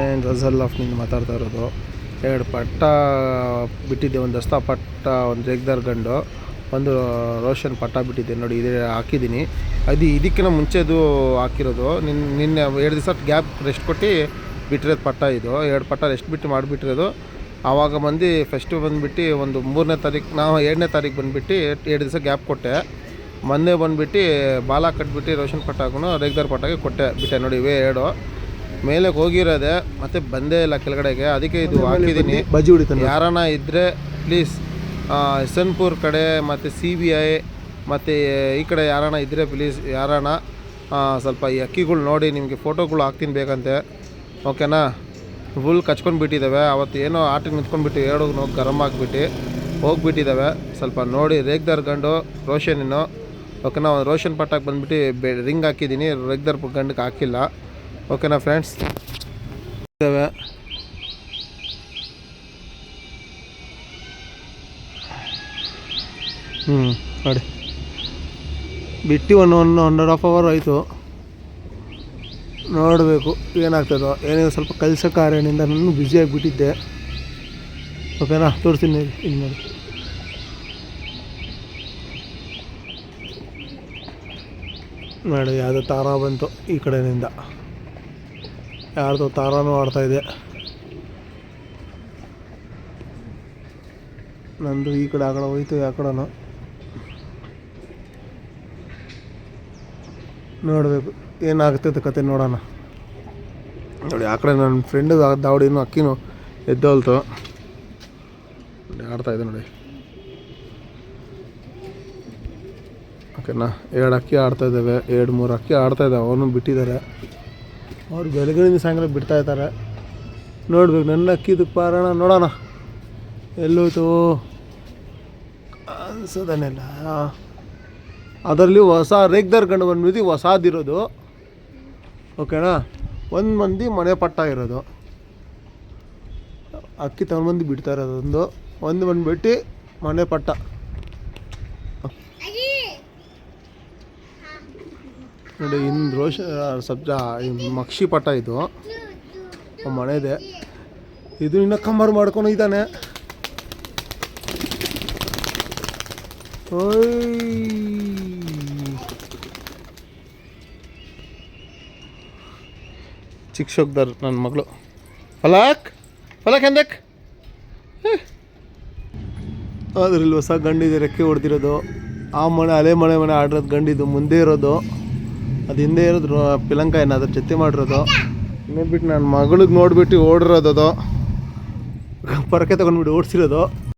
Friend Russell ಆಫ್ನಿಂದ ಮಾತಾಡ್ತಾ ಇರೋದು. 2 ಪಟ್ಟ ಬಿಟ್ಟಿದ್ದೆ, ಒಂದು ದಸ್ತಾ ಪಟ್ಟ, ಒಂದು ರೇಗ್ದಾರ್ ಗಂಡು, ಒಂದು ರೋಷನ್ ಪಟ್ಟ ಬಿಟ್ಟಿದ್ದೆ ನೋಡಿ. ಇದೇ ಹಾಕಿದ್ದೀನಿ. ಇದಕ್ಕಿಂತ ಮುಂಚೆದು ಹಾಕಿರೋದು. ನಿನ್ನೆ 2 ದಿವಸ ಗ್ಯಾಪ್ ರೆಸ್ಟ್ ಕೊಟ್ಟು ಬಿಟ್ಟಿರೋದು ಪಟ್ಟ ಇದು. 2 ಪಟ್ಟ ರೆಸ್ಟ್ ಬಿಟ್ಟು ಮಾಡಿಬಿಟ್ಟಿರೋದು. ಆವಾಗ ಬಂದು ಫಸ್ಟು ಬಂದುಬಿಟ್ಟು ಒಂದು 3ನೇ ತಾರೀಕು, ನಾವು 2ನೇ ತಾರೀಕು ಬಂದುಬಿಟ್ಟು 2 ದಿವಸ ಗ್ಯಾಪ್ ಕೊಟ್ಟೆ. ಮೊನ್ನೆ ಬಂದುಬಿಟ್ಟು ಬಾಲ ಕಟ್ಬಿಟ್ಟು ರೋಷನ್ ಪಟ್ಟಾಗೂ ರೇಗ್ದಾರ್ ಪಟ್ಟಾಗೆ ಬಿಟ್ಟೆ ನೋಡಿ. ಇವೇ 2 ಮೇಲೆ ಹೋಗಿರೋದೆ, ಮತ್ತು ಬಂದೇ ಇಲ್ಲ ಕೆಳಗಡೆಗೆ. ಅದಕ್ಕೆ ಇದು ಹಾಕಿದ್ದೀನಿ. ಬಜ್ಜಿ ಹೊಡಿತಾನೆ. ಯಾರನ್ನ ಇದ್ದರೆ ಪ್ಲೀಸ್ ಯಶವಂತಪುರ ಕಡೆ ಮತ್ತು CBI ಮತ್ತು ಈ ಕಡೆ ಯಾರನ್ನ ಇದ್ದರೆ ಪ್ಲೀಸ್ ಯಾರನ್ನ ಸ್ವಲ್ಪ ಈ ಅಕ್ಕಿಗಳು ನೋಡಿ ನಿಮಗೆ ಫೋಟೋಗಳು ಹಾಕ್ತೀನಿ ಬೇಕಂತೆ, ಓಕೆನಾ? ಫುಲ್ ಕಚ್ಕೊಂಡು ಬಿಟ್ಟಿದ್ದಾವೆ. ಅವತ್ತು ಏನೋ ಆಟಕ್ಕೆ ನಿಂತ್ಕೊಂಡ್ಬಿಟ್ಟು 2 ಗರಮ್ ಆಗಿಬಿಟ್ಟು ಹೋಗಿಬಿಟ್ಟಿದ್ದಾವೆ. ಸ್ವಲ್ಪ ನೋಡಿ. ರೇಗ್ದಾರ್ ಗಂಡು ರೋಷನಿನ್ನು, ಓಕೆನಾ? ಒಂದು ರೋಷನ್ ಪಟ್ಟಾಗಿ ಬಂದುಬಿಟ್ಟು ರಿಂಗ್ ಹಾಕಿದ್ದೀನಿ, ರೇಗ್ದಾರ್ ಗಂಡಕ್ಕೆ ಹಾಕಿಲ್ಲ, ಓಕೆನಾ ಫ್ರೆಂಡ್ಸ್? ಇದ್ದಾವೆ ನೋಡಿ. ಬಿಟ್ಟು 1.5 ಅವರ್ ಆಯಿತು. ನೋಡಬೇಕು ಏನಾಗ್ತದೋ. ಏನೇನು ಸ್ವಲ್ಪ ಕೆಲಸ ಕಾರ್ಯದಿಂದ ನಾನು ಬ್ಯುಸಿಯಾಗಿಬಿಟ್ಟಿದ್ದೆ, ಓಕೆನಾ? ತೋರಿಸ್ತೀನಿ ಇದು ನೋಡಿ. ನೋಡಿ ಯಾವುದೋ ತಾರ ಬಂತು ಈ ಕಡೆಯಿಂದ, ಯಾರ್ದೋ ತಾರಾನೂ ಆಡ್ತಾಯಿದೆ. ನಂದು ಈ ಕಡೆ ಆ ಕಡೆ ಹೋಯ್ತು, ಯಾವ ಕಡೆನೋ ನೋಡಬೇಕು ಏನಾಗ್ತದೆ ಕತೆ, ನೋಡೋಣ. ನೋಡಿ ಆ ಕಡೆ ನನ್ನ ಫ್ರೆಂಡ್ ದಾವಡಿನೂ ಅಕ್ಕಿನೂ ಎದ್ದೋಲ್ತು, ಆಡ್ತಾಯಿದ್ದೆ ನೋಡಿ, ಓಕೆನಾ? 2 ಅಕ್ಕಿ ಆಡ್ತಾಯಿದ್ದಾವೆ, 2-3 ಅಕ್ಕಿ ಆಡ್ತಾಯಿದ್ದಾವೆ. ಅವನು ಬಿಟ್ಟಿದ್ದಾರೆ. ಅವ್ರು ಬೆಳಗಿನ ಸಾಯಂಕಾಲ ಬಿಡ್ತಾಯಿದ್ದಾರೆ. ನೋಡ್ಬೇಕು ನನ್ನ ಅಕ್ಕಿದಕ್ಕೆ ಪಾರಣ, ನೋಡೋಣ ಎಲ್ಲೋಯ್ತು ಅನ್ಸೋದನ್ನೆಲ್ಲ. ಅದರಲ್ಲಿ ಹೊಸ ರೇಗ್ದಾರ್ ಗಂಡು ಬಂದ್ಬಿಟ್ಟು ಹೊಸದಿರೋದು, ಓಕೆನಾ? 1 ಮಂದಿ ಮನೆ ಪಟ್ಟ ಇರೋದು. ಅಕ್ಕಿ ತಗೊಂಡ್ಬಂದು ಬಿಡ್ತಾ ಇರೋದೊಂದು, ಒಂದು ಬಂದುಬಿಟ್ಟು ಮನೆ ಪಟ್ಟ. ನೋಡಿ ಇನ್ನು ಮಕ್ಷಿ ಪಟ್ಟ ಇದು ಮನೆದೆ. ಇದು ಇನ್ನೂ ಕಂಬಾರು ಮಾಡ್ಕೊಂಡು ಇದ್ದಾನೆ. ಚಿಕ್ಕ ಶೋಕ್ದಾರ್ ನನ್ನ ಮಗಳು. ಫಲಕ್ ಎಂದಕ್ ಅದ್ರಲ್ಲಿ ಹೊಸ ಗಂಡಿದೆ, ರೆಕ್ಕೆ ಹೊಡೆದಿರೋದು. ಆ ಮನೆ ಹಳೆ ಮನೆ ಆಡಿರೋದು ಗಂಡಿದು ಮುಂದೆ ಇರೋದು, ಅದು ಹಿಂದೆ ಇರೋದು ಪಿಲಂಕ ಅದ್ರ ಜೊತೆ ಮಾಡಿರೋದು. ನೋಡ್ಬಿಟ್ಟು ನನ್ನ ಮಗಳಿಗೆ ನೋಡ್ಬಿಟ್ಟು ಓಡಿರೋದು, ಅದು ಪರಕೆ ತೊಗೊಂಡ್ಬಿಟ್ಟು ಓಡಿಸಿರೋದು.